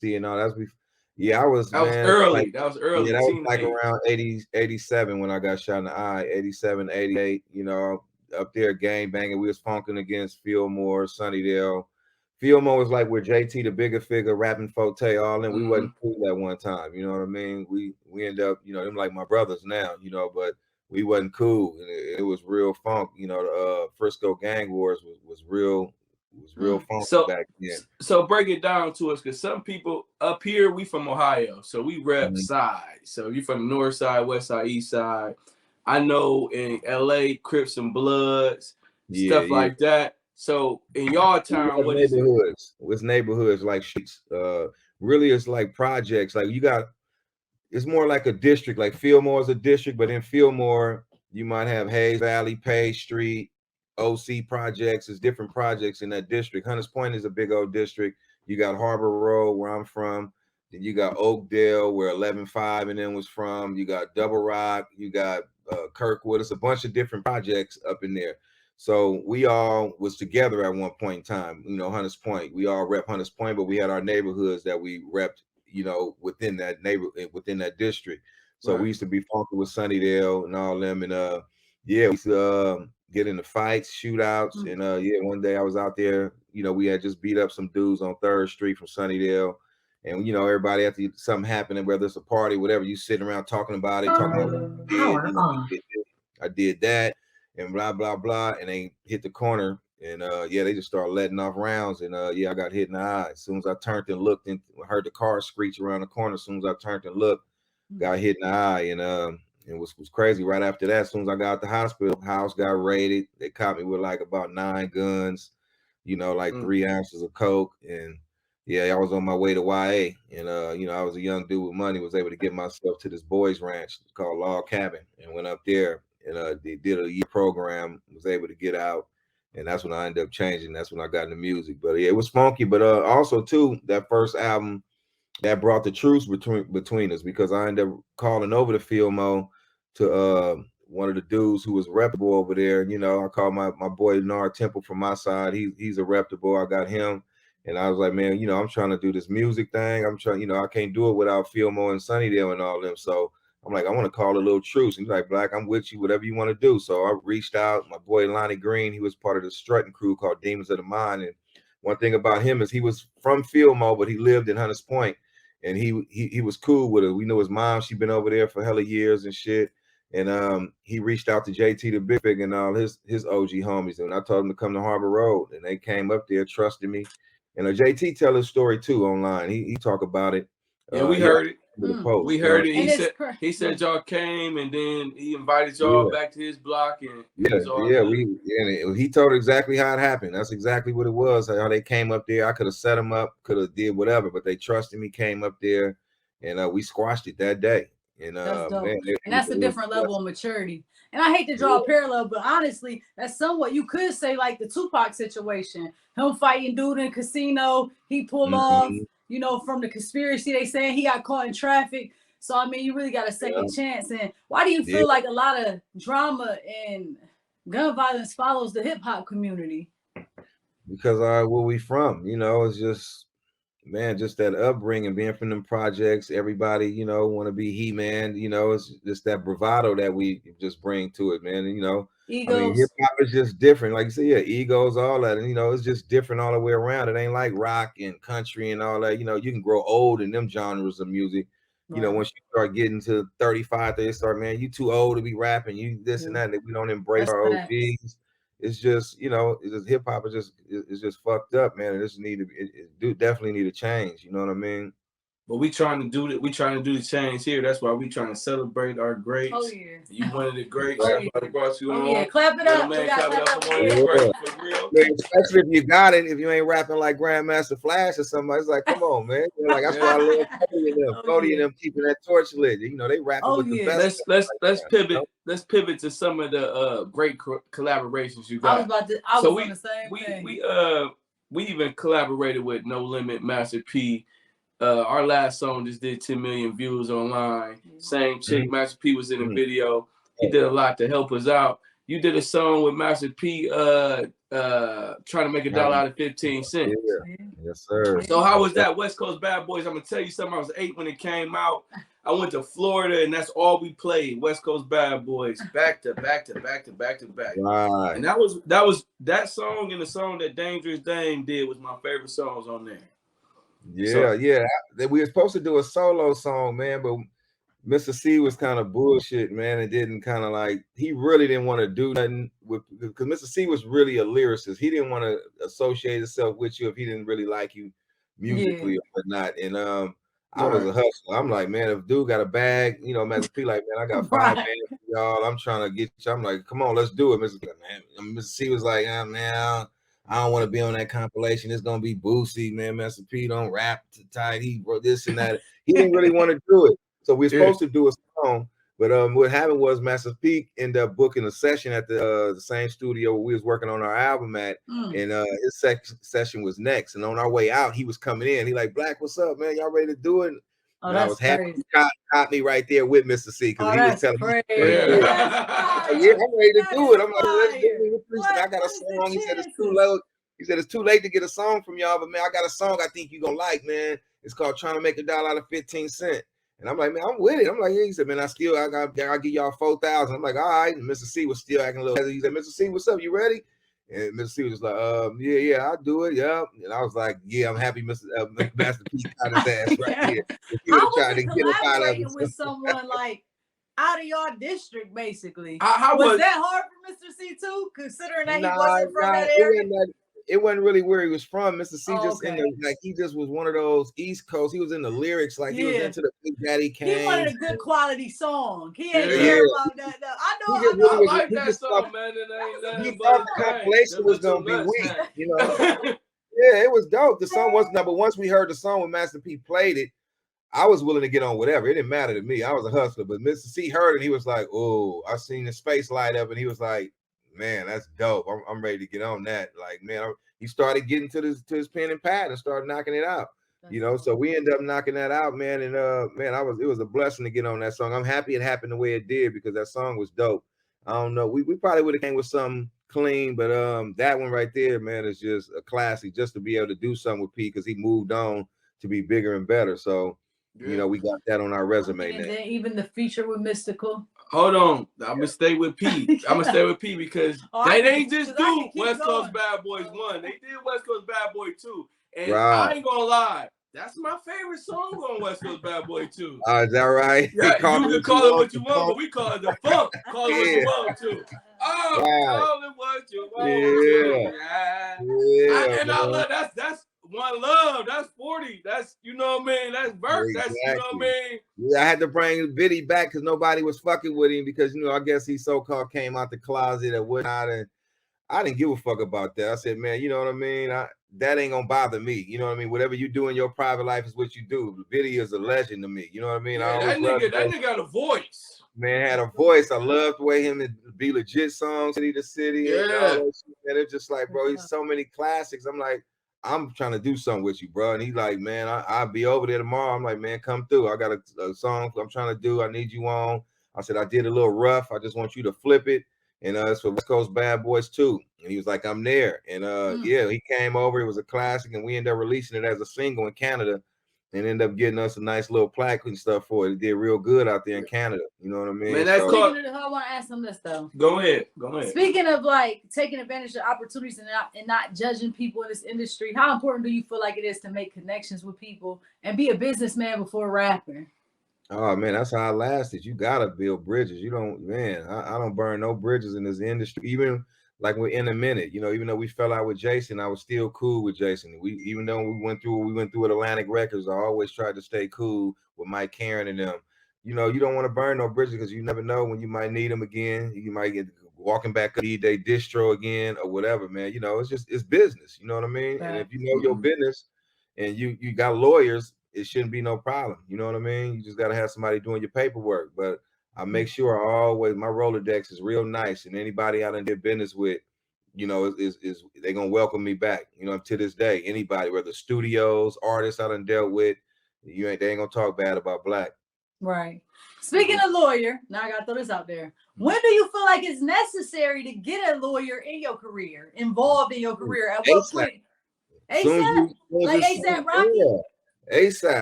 and all. Yeah, I was, That was man, like, early. That was yeah, early that was like teenage. around 80, 87 when I got shot in the eye, 87, 88, up there gang banging. We was funking against Fillmore, Sunnydale. Fillmore was like where JT the bigger figure, rapping Forte, all in. We wasn't cool at one time, you know what I mean? We end up, them like my brothers now, but we wasn't cool. And it was real funk, the Frisco gang wars was real funky So, back then. so break it down to us, because some people up here, we from Ohio, so we rep Mhm. side. So you from the north side, west side, east side. I know in LA, Crips and Bloods, Yeah, stuff yeah. like that. So in y'all We town, have what is it? neighborhoods. It's neighborhoods like streets. Really, it's like projects. Like it's more like a district. Like Fillmore is a district, but in Fillmore, you might have Hayes Valley, Page Street, OC projects. It's different projects in that district. Hunters Point is a big old district. You got Harbor Road, where I'm from. Then you got Oakdale, where 11-5 and then was from. You got Double Rock. You got Kirkwood. It's a bunch of different projects up in there. So we all was together at one point in time. Hunters Point. We all rep Hunters Point, but we had our neighborhoods that we repped, within that within that district. So we Right. used to be funky with Sunnydale and all them, and yeah, we used to get into fights, shootouts, and yeah, one day I was out there. We had just beat up some dudes on Third Street from Sunnydale, and everybody after something happening, whether it's a party, whatever, you sitting around talking about it, talking about what you did, I did that, and blah blah blah, and they hit the corner, and yeah, they just started letting off rounds, and yeah, I got hit in the eye. As soon as I turned and looked, and heard the car screech around the corner. As soon as I turned and looked, got hit in the eye, and it was crazy. Right after that, as soon as I got out the hospital, house got raided. They caught me with like about 9 guns, like 3 ounces of coke, and yeah, I was on my way to YA, and I was a young dude with money, was able to get myself to this boys ranch called Log Cabin, and went up there and they did a year program, was able to get out, and that's when I ended up changing. That's when I got into music. But yeah, it was funky. But also too, that first album that brought the truce between us, because I ended up calling over to Fillmore to one of the dudes who was reputable over there. I called my boy Nard Temple from my side. He's a reputable. I got him. And I was like, man, I'm trying to do this music thing. I'm trying, I can't do it without Fillmore and Sunnydale and all them. So I'm like, I want to call a little truce. And he's like, Black, I'm with you, whatever you want to do. So I reached out. My boy Lonnie Green, he was part of the strutting crew called Demons of the Mind. And one thing about him is he was from Fillmore, but he lived in Hunters Point, and he was cool with her. We know his mom; she'd been over there for hella years and shit. And he reached out to JT the Big Fig and all his OG homies, and I told him to come to Harbor Road, and they came up there, trusted me. And JT tell his story too online. He talk about it. Yeah, we He heard it. the post, We heard it. He said y'all came, and then he invited y'all back to his block, and it was all yeah. good. He told exactly how it happened. That's exactly what it was. How they came up there. I could have set them up, could have did whatever, but they trusted me. Came up there, and we squashed it that day. And That's dope. man, And that's a different level of maturity. And I hate to draw a parallel, but honestly, that's somewhat, you could say, like the Tupac situation. Him fighting dude in a casino, he pulled off, from the conspiracy. They saying he got caught in traffic. So I mean, you really got a second chance. And why do you feel like a lot of drama and gun violence follows the hip hop community? Because where we from, it's just, man, just that upbringing, being from them projects. Everybody, want to be He-Man. It's just that bravado that we just bring to it, man. And, I mean, Egos. hip hop is just different. Like you say, yeah, egos, all that. And, it's just different all the way around. It ain't like rock and country and all that. You can grow old in them genres of music. Once you start getting to 35, they start, man, you too old to be rapping. You this and that. That we don't embrace our OGs. It's just, it's just hip hop is just fucked up, man. It just definitely need a change. You know what I mean? But we trying to do that. We trying to do the change here. That's why we trying to celebrate our greats. Oh yeah. You one of the greats. That's why I brought you on. Yeah, clap it up. Man, clap it up for one of the greats, for real. Man, especially if you got it. If you ain't rapping like Grandmaster Flash or somebody, it's like, come on, man. Like that's why I love Cody and them keeping that torch lit. They rapping with the best. Let's pivot. Let's pivot to some of the great collaborations you got. I was on the same thing. We even collaborated with No Limit, Master P. Our last song just did 10 million views online. Same chick, Master P was in the video. He did a lot to help us out. you did a song with Master P, trying to make $1 out of 15 cents. Yeah. Yes, sir. So how was that? West Coast Bad Boys. I'm gonna tell you something. I was 8 when it came out. I went to Florida, and that's all we played. West Coast Bad Boys, back to back to back to back to back. Right. And that song and the song that Dangerous Dame did was my favorite songs on there. Yeah. We were supposed to do a solo song, man, but Mr. C was kind of bullshit, man, and didn't kind of like, he really didn't want to do nothing with, because Mr. C was really a lyricist. He didn't want to associate himself with you if he didn't really like you musically or whatnot. And I was a hustler. I'm like, man, if dude got a bag, you know, Master P like, man, I got 5 bands for y'all. I'm trying to get you. I'm like, come on, let's do it, Mr. Man. Mr. C was like, man, I don't want to be on that compilation. It's gonna be Boosie, man. Master P don't rap tight. He wrote this and that. He didn't really want to do it. So we're supposed to do a song, but what happened was Master P ended up booking a session at the same studio where we was working on our album at, and his session was next. And on our way out, he was coming in. He like, Black, what's up, man? Y'all ready to do it? And I was happy he caught me right there with Mr. C because he was telling me, I'm ready to do it. I'm like, let's do it. I got a song. He said it's too late. He said it's too late to get a song from y'all, but man, I got a song I think you're gonna like, man. It's called Trying to Make $1 Out of 15 Cents. And I'm like, man, I'm with it. I'm like, yeah. He said, man, I'll give y'all 4,000. I'm like, all right. And Mr. C was still acting a little. He said, Mr. C, what's up? You ready? And Mr. C was like, yeah, I'll do it. Yeah. And I was like, yeah, I'm happy Master P got his ass right here. He was trying to get us out of it with someone like out of your district, basically. Was that hard for Mr. C too, considering that he wasn't from that area? It wasn't really where he was from. Mr. C he just was one of those East Coast. He was in the lyrics, like he was into the Big Daddy Kane. He wanted a good quality song. He ain't care about that. I know. I like that song, man. He thought the compilation was gonna be weak, you know. Yeah, it was dope. The song wasn't, but once we heard the song when Master P played it, I was willing to get on whatever. It didn't matter to me. I was a hustler, but Mr. C heard it. He was like, "Oh, I seen the space light up," and he was like, man, that's dope. I'm ready to get on that. Like, man, he started getting to his pen and pad and started knocking it out. You know, so we ended up knocking that out, man. And man, it was a blessing to get on that song. I'm happy it happened the way it did because that song was dope. I don't know. We probably would have came with something clean, but that one right there, man, is just a classic just to be able to do something with P because he moved on to be bigger and better. So, you know, we got that on our resume now. And then even the feature with Mystical. Hold on, I'm gonna stay with P. I'm gonna stay with P because they didn't just do West Coast Bad Boys 1. They did West Coast Bad Boy 2. And I ain't gonna lie, that's my favorite song on West Coast Bad Boy 2. Is that right? Yeah, you can call it what you want, but we call it the funk. Call it what you want to. Oh, call it what you want to. And I love that's One Love, that's 40. That's, you know what I mean? That's Bert. That's, you know what I mean? Yeah, I had to bring Biddy back because nobody was fucking with him because, you know, I guess he so-called came out the closet and whatnot. And I didn't give a fuck about that. I said, man, you know what I mean? That ain't gonna bother me. You know what I mean? Whatever you do in your private life is what you do. Biddy is a legend to me. You know what I mean? Yeah, that nigga got a voice. Man, had a voice. I loved the way him and Be Legit songs, City to City. Yeah. And all that shit. And it's just like, bro, he's so many classics. I'm like, I'm trying to do something with you, bro. And he's like, man, I'll be over there tomorrow. I'm like, man, come through. I got a song I'm trying to do. I need you on. I said, I did a little rough. I just want you to flip it. And it's for West Coast Bad Boys 2. And he was like, I'm there. And yeah, he came over. It was a classic. And we ended up releasing it as a single in Canada and ended up getting us a nice little plaque and stuff for it. It did real good out there in Canada. You know what I mean? Man, that's called... I want to ask him this though. Go ahead. Speaking of like taking advantage of opportunities and not judging people in this industry, how important do you feel like it is to make connections with people and be a businessman before rapping? Oh man, that's how I lasted. You gotta build bridges. You don't, man. I don't burn no bridges in this industry. Even like we're in a minute, you know. Even though we fell out with Jason, I was still cool with Jason. Even though we went through at Atlantic Records, I always tried to stay cool with Mike Karen and them. You know, you don't want to burn no bridges because you never know when you might need them again. You might get walking back, need a distro again or whatever, man. You know, it's business. You know what I mean? Right. And if you know your business and you got lawyers, it shouldn't be no problem. You know what I mean? You just got to have somebody doing your paperwork. But I make sure my Rolodex is real nice. And anybody I done did business with, you know, is they going to welcome me back. You know, to this day, anybody, whether studios, artists I done dealt with, they ain't going to talk bad about Black. Right. Speaking of lawyer, now I gotta throw this out there. When do you feel like it's necessary to get a lawyer in your career, involved in your career? At what point? ASAP? Like ASAP Rocky? ASAP.